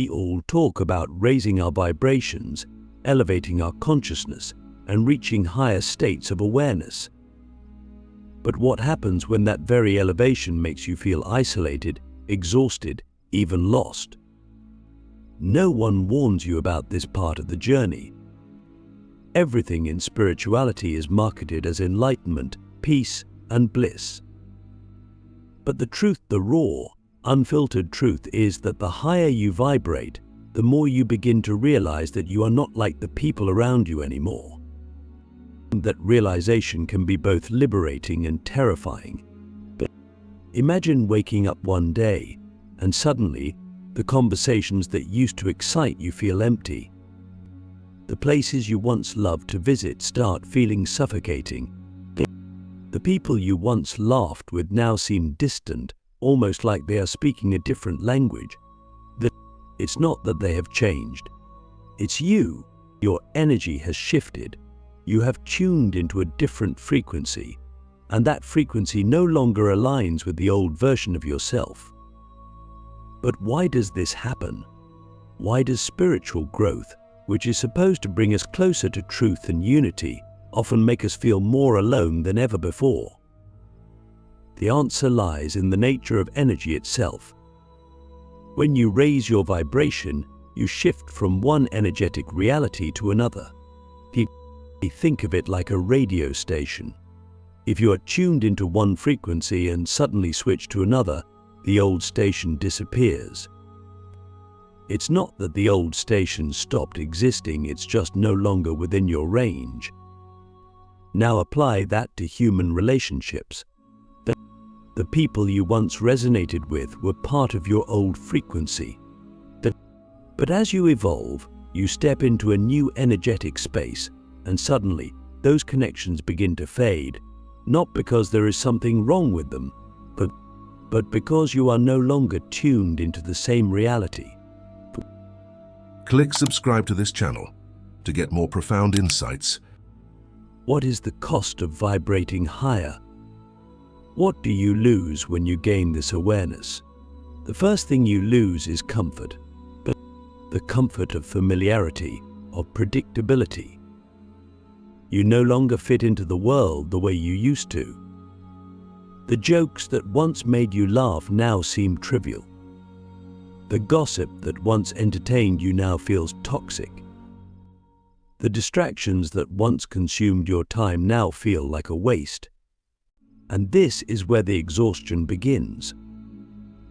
We all talk about raising our vibrations, elevating our consciousness, and reaching higher states of awareness. But what happens when that very elevation makes you feel isolated, exhausted, even lost? No one warns you about this part of the journey. Everything in spirituality is marketed as enlightenment, peace, and bliss. But the truth, the raw, unfiltered truth, is that the higher you vibrate, the more you begin to realize that you are not like the people around you anymore. That realization can be both liberating and terrifying. But imagine waking up one day and suddenly the conversations that used to excite you feel empty. The places you once loved to visit start feeling suffocating. The people you once laughed with now seem distant, almost like they are speaking a different language. It's not that they have changed. It's you. Your energy has shifted. You have tuned into a different frequency, and that frequency no longer aligns with the old version of yourself. But why does this happen? Why does spiritual growth, which is supposed to bring us closer to truth and unity, often make us feel more alone than ever before? The answer lies in the nature of energy itself. When you raise your vibration, you shift from one energetic reality to another. Think of it like a radio station. If you are tuned into one frequency and suddenly switch to another, the old station disappears. It's not that the old station stopped existing, it's just no longer within your range. Now apply that to human relationships. The people you once resonated with were part of your old frequency. But as you evolve, you step into a new energetic space, and suddenly those connections begin to fade, not because there is something wrong with them, but because you are no longer tuned into the same reality. Click subscribe to this channel to get more profound insights. What is the cost of vibrating higher? What do you lose when you gain this awareness? The first thing you lose is comfort, but the comfort of familiarity, of predictability. You no longer fit into the world the way you used to. The jokes that once made you laugh now seem trivial. The gossip that once entertained you now feels toxic. The distractions that once consumed your time now feel like a waste. And this is where the exhaustion begins,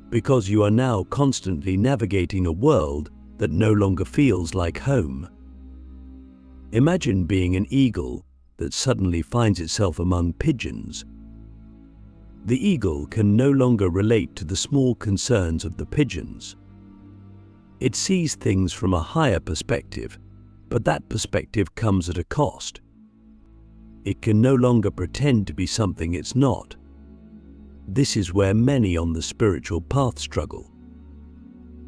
because you are now constantly navigating a world that no longer feels like home. Imagine being an eagle that suddenly finds itself among pigeons. The eagle can no longer relate to the small concerns of the pigeons. It sees things from a higher perspective, but that perspective comes at a cost. It can no longer pretend to be something it's not. This is where many on the spiritual path struggle.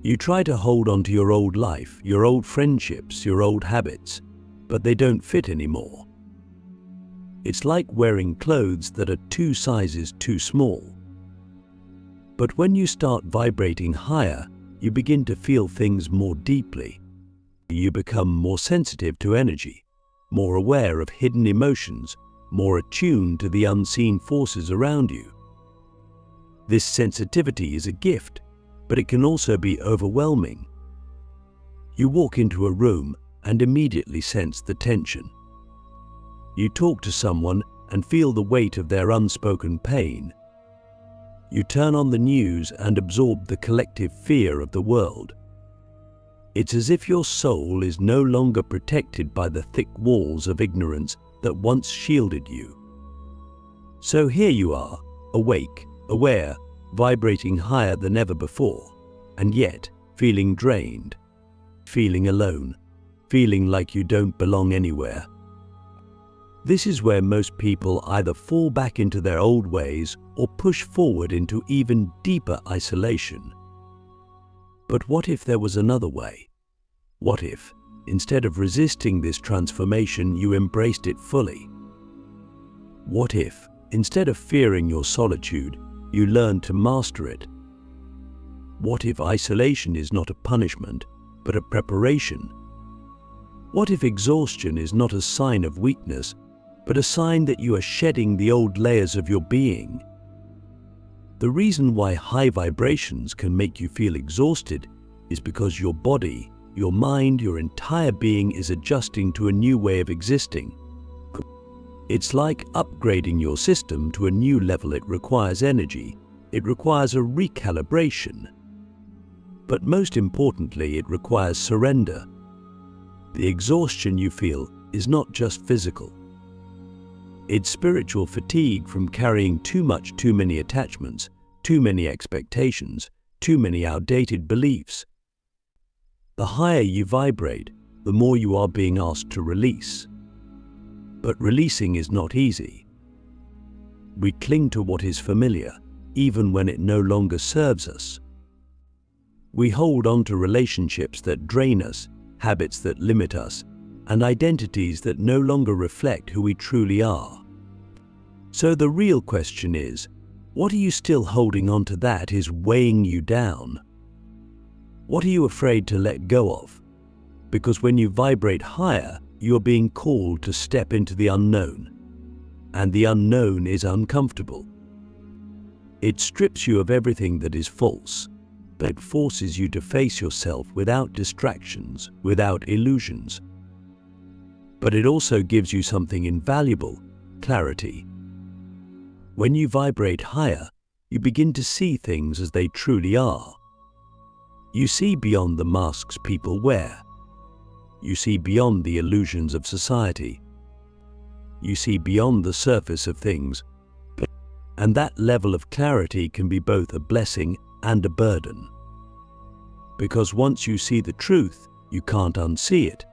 You try to hold on to your old life, your old friendships, your old habits, but they don't fit anymore. It's like wearing clothes that are 2 sizes too small. But when you start vibrating higher, you begin to feel things more deeply. You become more sensitive to energy, more aware of hidden emotions, more attuned to the unseen forces around you. This sensitivity is a gift, but it can also be overwhelming. You walk into a room and immediately sense the tension. You talk to someone and feel the weight of their unspoken pain. You turn on the news and absorb the collective fear of the world. It's as if your soul is no longer protected by the thick walls of ignorance that once shielded you. So here you are, awake, aware, vibrating higher than ever before, and yet feeling drained, feeling alone, feeling like you don't belong anywhere. This is where most people either fall back into their old ways or push forward into even deeper isolation. But what if there was another way? What if, instead of resisting this transformation, you embraced it fully? What if, instead of fearing your solitude, you learned to master it? What if isolation is not a punishment, but a preparation? What if exhaustion is not a sign of weakness, but a sign that you are shedding the old layers of your being? The reason why high vibrations can make you feel exhausted is because your body, your mind, your entire being is adjusting to a new way of existing. It's like upgrading your system to a new level. It requires energy. It requires a recalibration. But most importantly, it requires surrender. The exhaustion you feel is not just physical. It's spiritual fatigue from carrying too many attachments, too many expectations, too many outdated beliefs. The higher you vibrate, the more you are being asked to release. But releasing is not easy. We cling to what is familiar, even when it no longer serves us. We hold on to relationships that drain us, habits that limit us, and identities that no longer reflect who we truly are. So the real question is, what are you still holding on to that is weighing you down? What are you afraid to let go of? Because when you vibrate higher, you are being called to step into the unknown. And the unknown is uncomfortable. It strips you of everything that is false, but it forces you to face yourself without distractions, without illusions. But it also gives you something invaluable: clarity. When you vibrate higher, you begin to see things as they truly are. You see beyond the masks people wear. You see beyond the illusions of society. You see beyond the surface of things. And that level of clarity can be both a blessing and a burden. Because once you see the truth, you can't unsee it.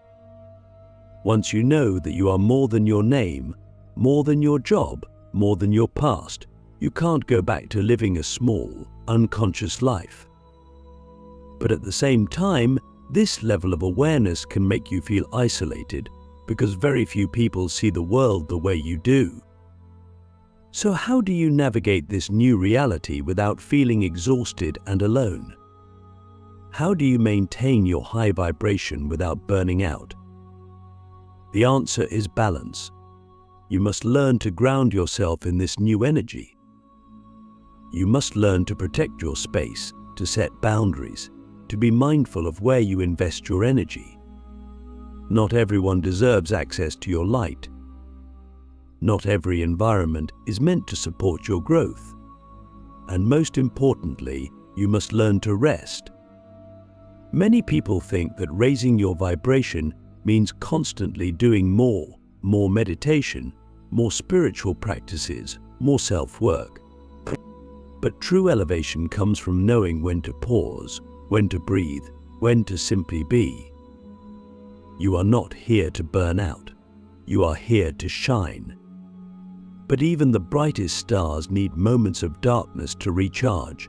Once you know that you are more than your name, more than your job, more than your past, you can't go back to living a small, unconscious life. But at the same time, this level of awareness can make you feel isolated because very few people see the world the way you do. So how do you navigate this new reality without feeling exhausted and alone? How do you maintain your high vibration without burning out? The answer is balance. You must learn to ground yourself in this new energy. You must learn to protect your space, to set boundaries, to be mindful of where you invest your energy. Not everyone deserves access to your light. Not every environment is meant to support your growth. And most importantly, you must learn to rest. Many people think that raising your vibration means constantly doing more meditation, more spiritual practices, more self-work. But true elevation comes from knowing when to pause, when to breathe, when to simply be. You are not here to burn out. You are here to shine. But even the brightest stars need moments of darkness to recharge.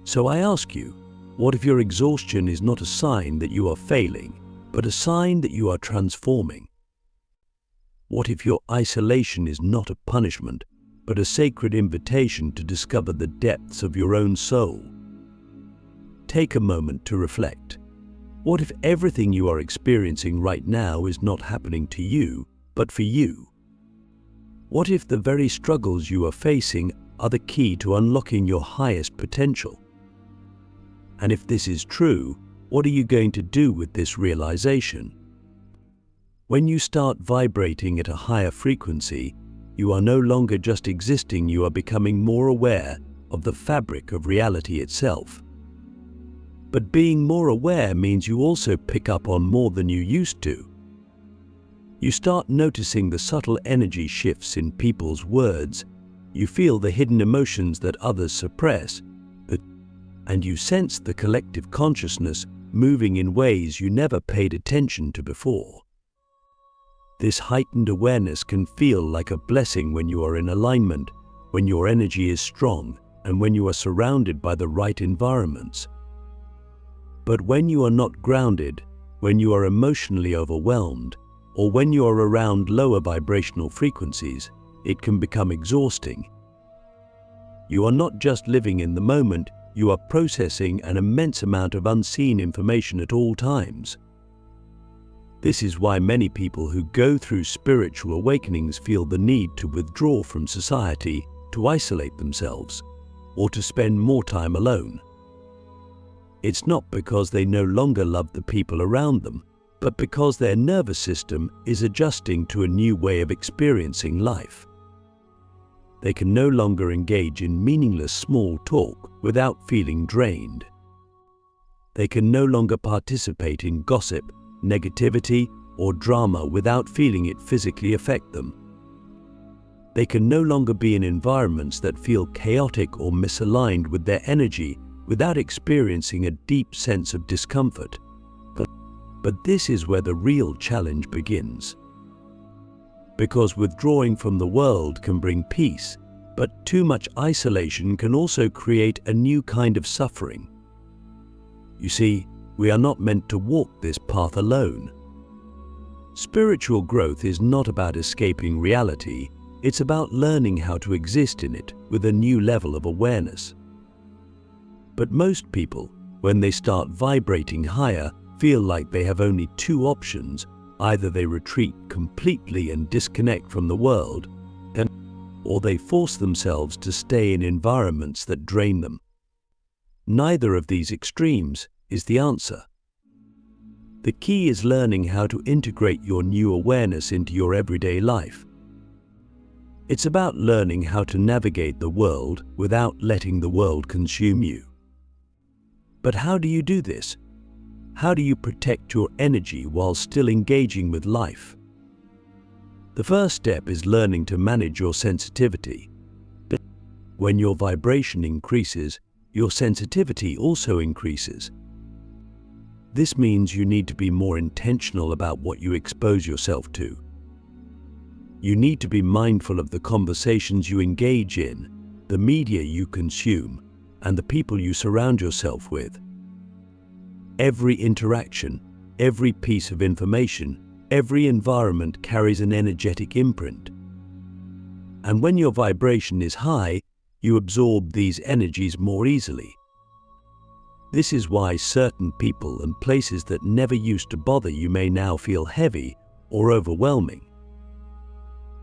So I ask you, what if your exhaustion is not a sign that you are failing, but a sign that you are transforming? What if your isolation is not a punishment, but a sacred invitation to discover the depths of your own soul? Take a moment to reflect. What if everything you are experiencing right now is not happening to you, but for you? What if the very struggles you are facing are the key to unlocking your highest potential? And if this is true, what are you going to do with this realization? When you start vibrating at a higher frequency, you are no longer just existing, you are becoming more aware of the fabric of reality itself. But being more aware means you also pick up on more than you used to. You start noticing the subtle energy shifts in people's words, you feel the hidden emotions that others suppress, and you sense the collective consciousness moving in ways you never paid attention to before. This heightened awareness can feel like a blessing when you are in alignment, when your energy is strong, and when you are surrounded by the right environments. But when you are not grounded, when you are emotionally overwhelmed, or when you are around lower vibrational frequencies, it can become exhausting. You are not just living in the moment, you are processing an immense amount of unseen information at all times. This is why many people who go through spiritual awakenings feel the need to withdraw from society, to isolate themselves, or to spend more time alone. It's not because they no longer love the people around them, but because their nervous system is adjusting to a new way of experiencing life. They can no longer engage in meaningless small talk without feeling drained. They can no longer participate in gossip, negativity, or drama without feeling it physically affect them. They can no longer be in environments that feel chaotic or misaligned with their energy without experiencing a deep sense of discomfort. But this is where the real challenge begins. Because withdrawing from the world can bring peace, but too much isolation can also create a new kind of suffering. You see, we are not meant to walk this path alone. Spiritual growth is not about escaping reality, it's about learning how to exist in it with a new level of awareness. But most people, when they start vibrating higher, feel like they have only two options. Either they retreat completely and disconnect from the world, or they force themselves to stay in environments that drain them. Neither of these extremes is the answer. The key is learning how to integrate your new awareness into your everyday life. It's about learning how to navigate the world without letting the world consume you. But how do you do this? How do you protect your energy while still engaging with life? The first step is learning to manage your sensitivity. When your vibration increases, your sensitivity also increases. This means you need to be more intentional about what you expose yourself to. You need to be mindful of the conversations you engage in, the media you consume, and the people you surround yourself with. Every interaction, every piece of information, every environment carries an energetic imprint. And when your vibration is high, you absorb these energies more easily. This is why certain people and places that never used to bother you may now feel heavy or overwhelming.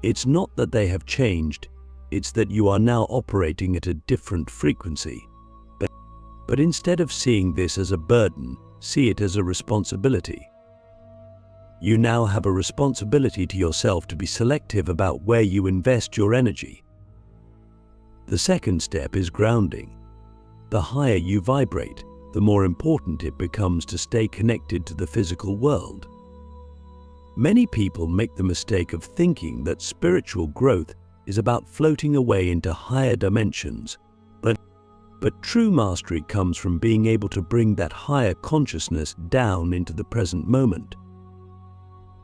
It's not that they have changed, it's that you are now operating at a different frequency. But instead of seeing this as a burden, see it as a responsibility. You now have a responsibility to yourself to be selective about where you invest your energy. The second step is grounding. The higher you vibrate, the more important it becomes to stay connected to the physical world. Many people make the mistake of thinking that spiritual growth is about floating away into higher dimensions. But true mastery comes from being able to bring that higher consciousness down into the present moment.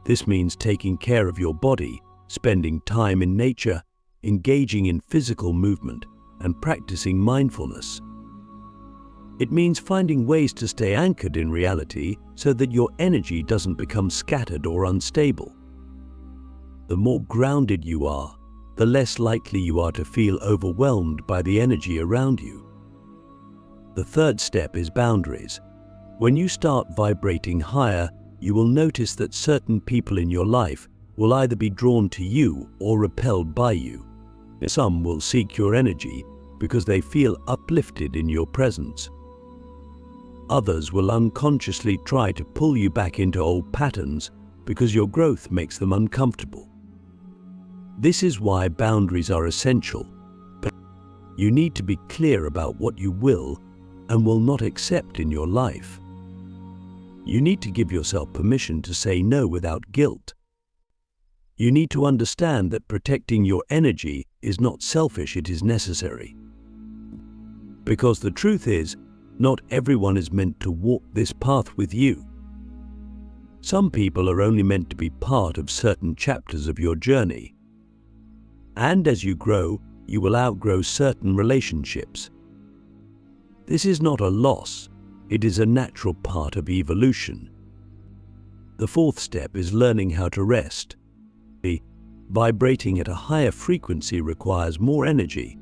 This means taking care of your body, spending time in nature, engaging in physical movement, and practicing mindfulness. It means finding ways to stay anchored in reality so that your energy doesn't become scattered or unstable. The more grounded you are, the less likely you are to feel overwhelmed by the energy around you. The third step is boundaries. When you start vibrating higher, you will notice that certain people in your life will either be drawn to you or repelled by you. Some will seek your energy because they feel uplifted in your presence. Others will unconsciously try to pull you back into old patterns because your growth makes them uncomfortable. This is why boundaries are essential. But you need to be clear about what you will and will not accept in your life. You need to give yourself permission to say no without guilt. You need to understand that protecting your energy is not selfish, it is necessary. Because the truth is, not everyone is meant to walk this path with you. Some people are only meant to be part of certain chapters of your journey. And as you grow, you will outgrow certain relationships. This is not a loss, it is a natural part of evolution. The fourth step is learning how to rest. Vibrating at a higher frequency requires more energy.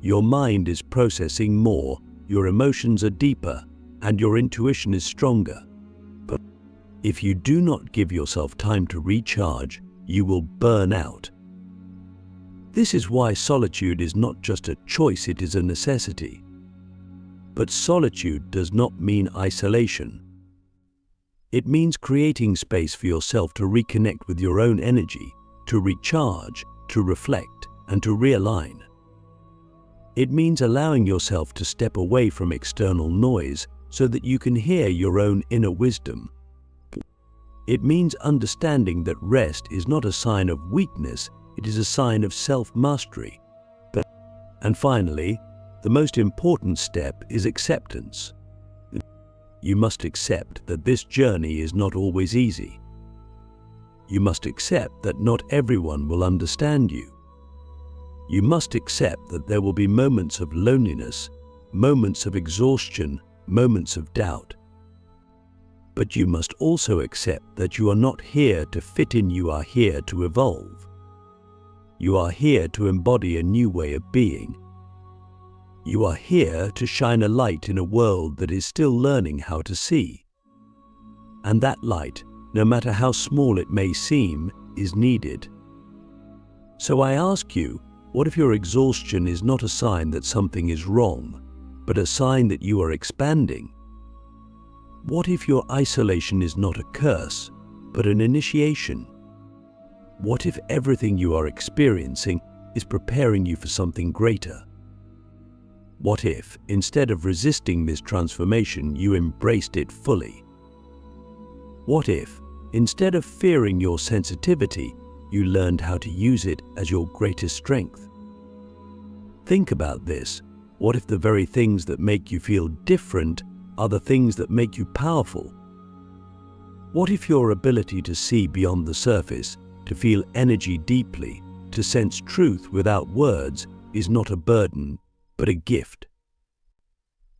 Your mind is processing more, your emotions are deeper, and your intuition is stronger. But if you do not give yourself time to recharge, you will burn out. This is why solitude is not just a choice, it is a necessity. But solitude does not mean isolation. It means creating space for yourself to reconnect with your own energy, to recharge, to reflect, and to realign. It means allowing yourself to step away from external noise so that you can hear your own inner wisdom. It means understanding that rest is not a sign of weakness, it is a sign of self-mastery. And finally, the most important step is acceptance. You must accept that this journey is not always easy. You must accept that not everyone will understand you. You must accept that there will be moments of loneliness, moments of exhaustion, moments of doubt. But you must also accept that you are not here to fit in, you are here to evolve. You are here to embody a new way of being. You are here to shine a light in a world that is still learning how to see. And that light, no matter how small it may seem, is needed. So I ask you, what if your exhaustion is not a sign that something is wrong, but a sign that you are expanding? What if your isolation is not a curse, but an initiation? What if everything you are experiencing is preparing you for something greater? What if, instead of resisting this transformation, you embraced it fully? What if, instead of fearing your sensitivity, you learned how to use it as your greatest strength? Think about this. What if the very things that make you feel different are the things that make you powerful? What if your ability to see beyond the surface, to feel energy deeply, to sense truth without words, is not a burden, but a gift?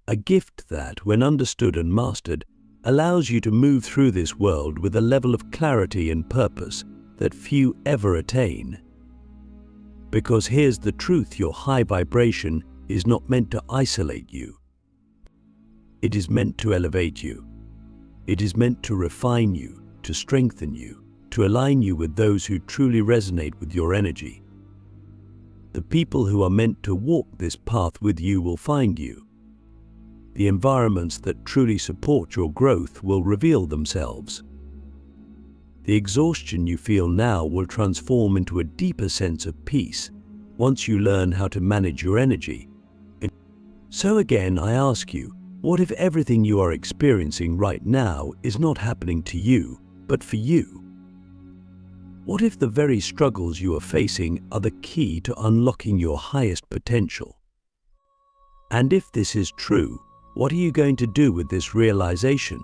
A gift that, when understood and mastered, allows you to move through this world with a level of clarity and purpose that few ever attain. Because here's the truth, your high vibration is not meant to isolate you. It is meant to elevate you. It is meant to refine you, to strengthen you, to align you with those who truly resonate with your energy. The people who are meant to walk this path with you will find you. The environments that truly support your growth will reveal themselves. The exhaustion you feel now will transform into a deeper sense of peace once you learn how to manage your energy. So again, I ask you, what if everything you are experiencing right now is not happening to you, but for you? What if the very struggles you are facing are the key to unlocking your highest potential? And if this is true, what are you going to do with this realization?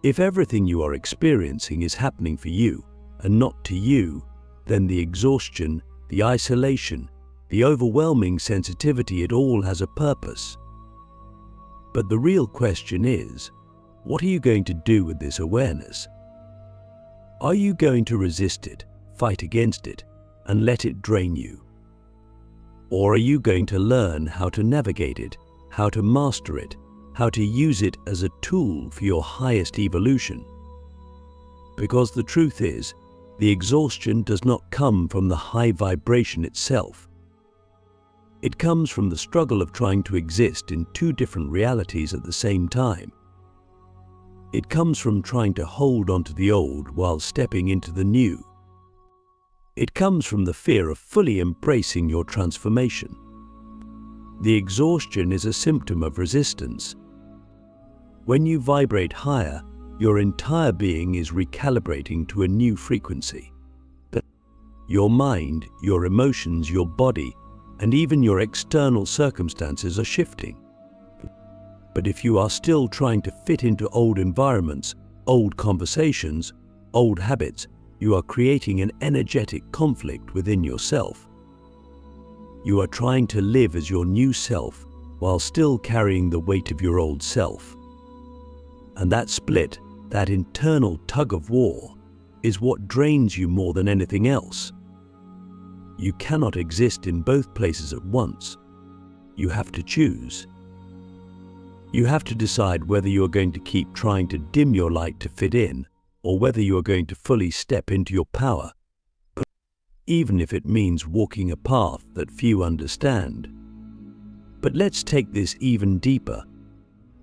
If everything you are experiencing is happening for you and not to you, then the exhaustion, the isolation, the overwhelming sensitivity, it all has a purpose. But the real question is, what are you going to do with this awareness? Are you going to resist it, fight against it, and let it drain you? Or are you going to learn how to navigate it, how to master it, how to use it as a tool for your highest evolution? Because the truth is, the exhaustion does not come from the high vibration itself. It comes from the struggle of trying to exist in two different realities at the same time. It comes from trying to hold onto the old while stepping into the new. It comes from the fear of fully embracing your transformation. The exhaustion is a symptom of resistance. When you vibrate higher, your entire being is recalibrating to a new frequency. Your mind, your emotions, your body, and even your external circumstances are shifting. But if you are still trying to fit into old environments, old conversations, old habits, you are creating an energetic conflict within yourself. You are trying to live as your new self while still carrying the weight of your old self. And that split, that internal tug of war, is what drains you more than anything else. You cannot exist in both places at once. You have to choose. You have to decide whether you are going to keep trying to dim your light to fit in, or whether you are going to fully step into your power, even if it means walking a path that few understand. But let's take this even deeper.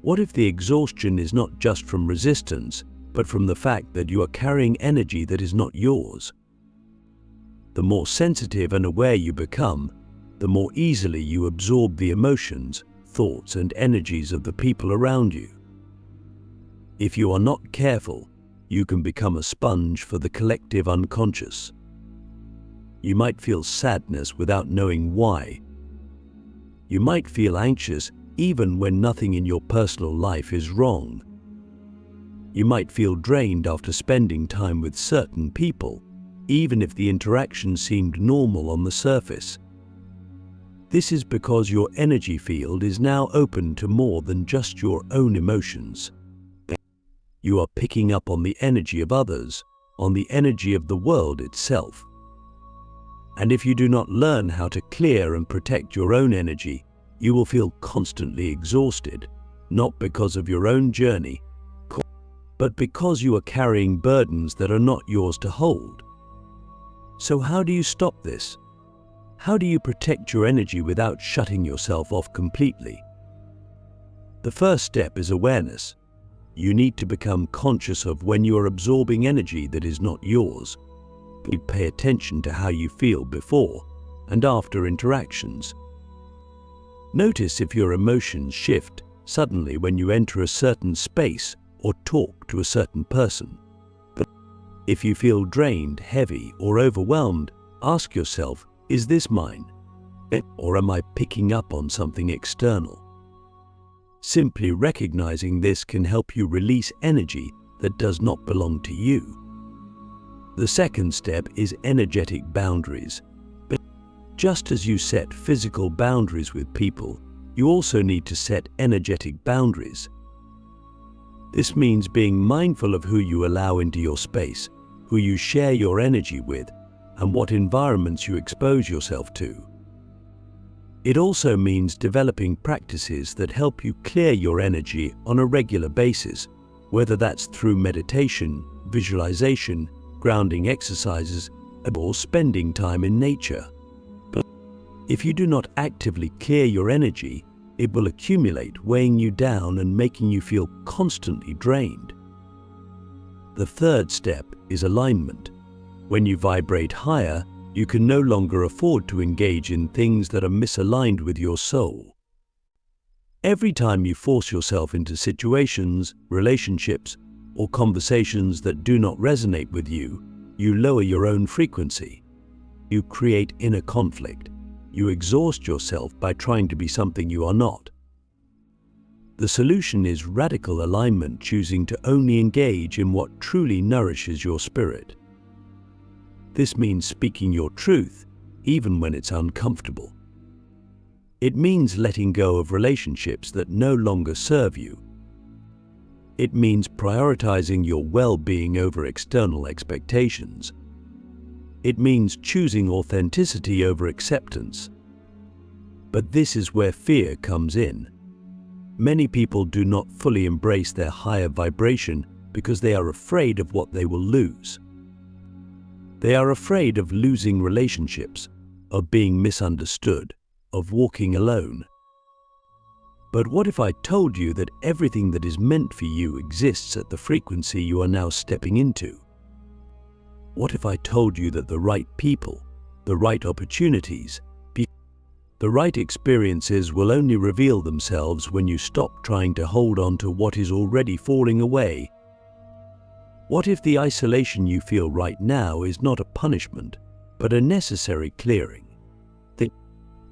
What if the exhaustion is not just from resistance, but from the fact that you are carrying energy that is not yours? The more sensitive and aware you become, the more easily you absorb the emotions, thoughts, and energies of the people around you. If you are not careful, you can become a sponge for the collective unconscious. You might feel sadness without knowing why. You might feel anxious even when nothing in your personal life is wrong. You might feel drained after spending time with certain people, even if the interaction seemed normal on the surface. This is because your energy field is now open to more than just your own emotions. You are picking up on the energy of others, on the energy of the world itself. And if you do not learn how to clear and protect your own energy, you will feel constantly exhausted, not because of your own journey, but because you are carrying burdens that are not yours to hold. So how do you stop this? How do you protect your energy without shutting yourself off completely? The first step is awareness. You need to become conscious of when you are absorbing energy that is not yours. You pay attention to how you feel before and after interactions. Notice if your emotions shift suddenly when you enter a certain space or talk to a certain person. If you feel drained, heavy, or overwhelmed, ask yourself, is this mine? Or am I picking up on something external? Simply recognizing this can help you release energy that does not belong to you. The second step is energetic boundaries. Just as you set physical boundaries with people, you also need to set energetic boundaries. This means being mindful of who you allow into your space, who you share your energy with, and what environments you expose yourself to. It also means developing practices that help you clear your energy on a regular basis, whether that's through meditation, visualization, grounding exercises, or spending time in nature. If you do not actively clear your energy, it will accumulate, weighing you down and making you feel constantly drained. The third step is alignment. When you vibrate higher, you can no longer afford to engage in things that are misaligned with your soul. Every time you force yourself into situations, relationships, or conversations that do not resonate with you, you lower your own frequency. You create inner conflict. You exhaust yourself by trying to be something you are not. The solution is radical alignment, choosing to only engage in what truly nourishes your spirit. This means speaking your truth, even when it's uncomfortable. It means letting go of relationships that no longer serve you. It means prioritizing your well-being over external expectations. It means choosing authenticity over acceptance. But this is where fear comes in. Many people do not fully embrace their higher vibration because they are afraid of what they will lose. They are afraid of losing relationships, of being misunderstood, of walking alone. But what if I told you that everything that is meant for you exists at the frequency you are now stepping into? What if I told you that the right people, the right opportunities, the right experiences will only reveal themselves when you stop trying to hold on to what is already falling away? What if the isolation you feel right now is not a punishment, but a necessary clearing?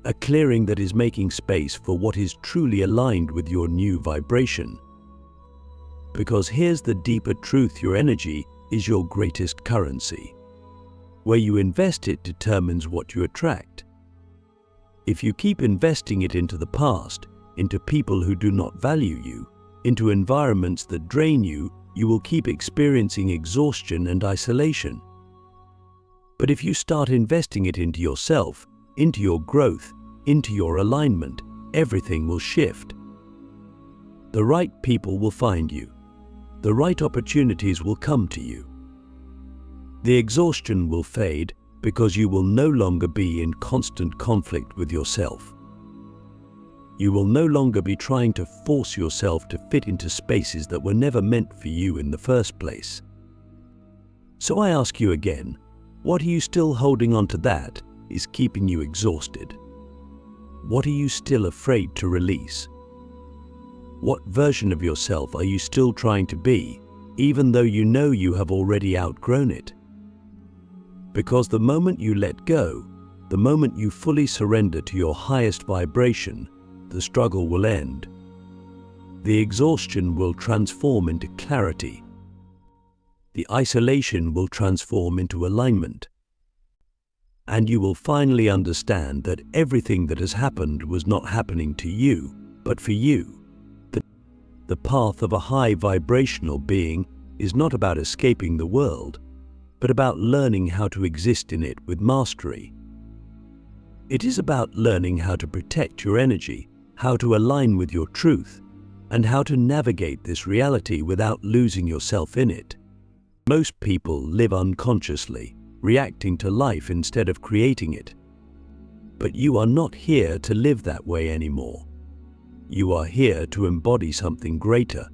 A clearing that is making space for what is truly aligned with your new vibration. Because here's the deeper truth: your energy is your greatest currency. Where you invest it determines what you attract. If you keep investing it into the past, into people who do not value you, into environments that drain you, you will keep experiencing exhaustion and isolation. But if you start investing it into yourself, into your growth, into your alignment, everything will shift. The right people will find you. The right opportunities will come to you. The exhaustion will fade because you will no longer be in constant conflict with yourself. You will no longer be trying to force yourself to fit into spaces that were never meant for you in the first place. So I ask you again, what are you still holding on to that is keeping you exhausted? What are you still afraid to release? What version of yourself are you still trying to be, even though you know you have already outgrown it? Because the moment you let go, the moment you fully surrender to your highest vibration, the struggle will end. The exhaustion will transform into clarity. The isolation will transform into alignment. And you will finally understand that everything that has happened was not happening to you, but for you. The path of a high vibrational being is not about escaping the world, but about learning how to exist in it with mastery. It is about learning how to protect your energy, how to align with your truth, and how to navigate this reality without losing yourself in it. Most people live unconsciously, reacting to life instead of creating it. But you are not here to live that way anymore. You are here to embody something greater.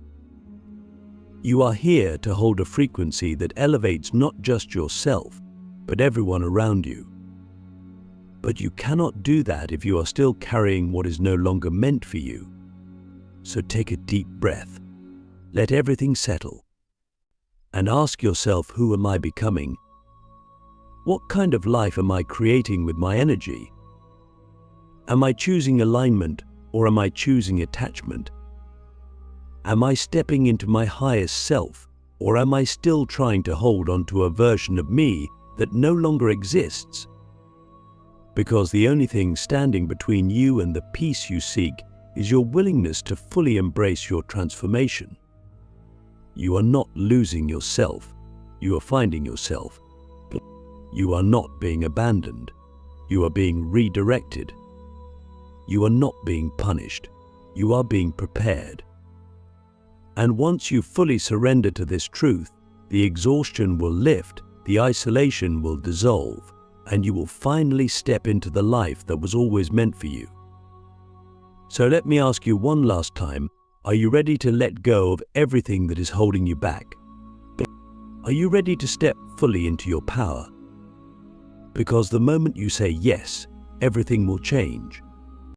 You are here to hold a frequency that elevates not just yourself, but everyone around you. But you cannot do that if you are still carrying what is no longer meant for you. So take a deep breath, let everything settle, and ask yourself, who am I becoming? What kind of life am I creating with my energy? Am I choosing alignment or am I choosing attachment? Am I stepping into my highest self, or am I still trying to hold on to a version of me that no longer exists? Because the only thing standing between you and the peace you seek is your willingness to fully embrace your transformation. You are not losing yourself, you are finding yourself. You are not being abandoned, you are being redirected. You are not being punished, you are being prepared. And once you fully surrender to this truth, the exhaustion will lift, the isolation will dissolve, and you will finally step into the life that was always meant for you. So let me ask you one last time, are you ready to let go of everything that is holding you back? Are you ready to step fully into your power? Because the moment you say yes, everything will change.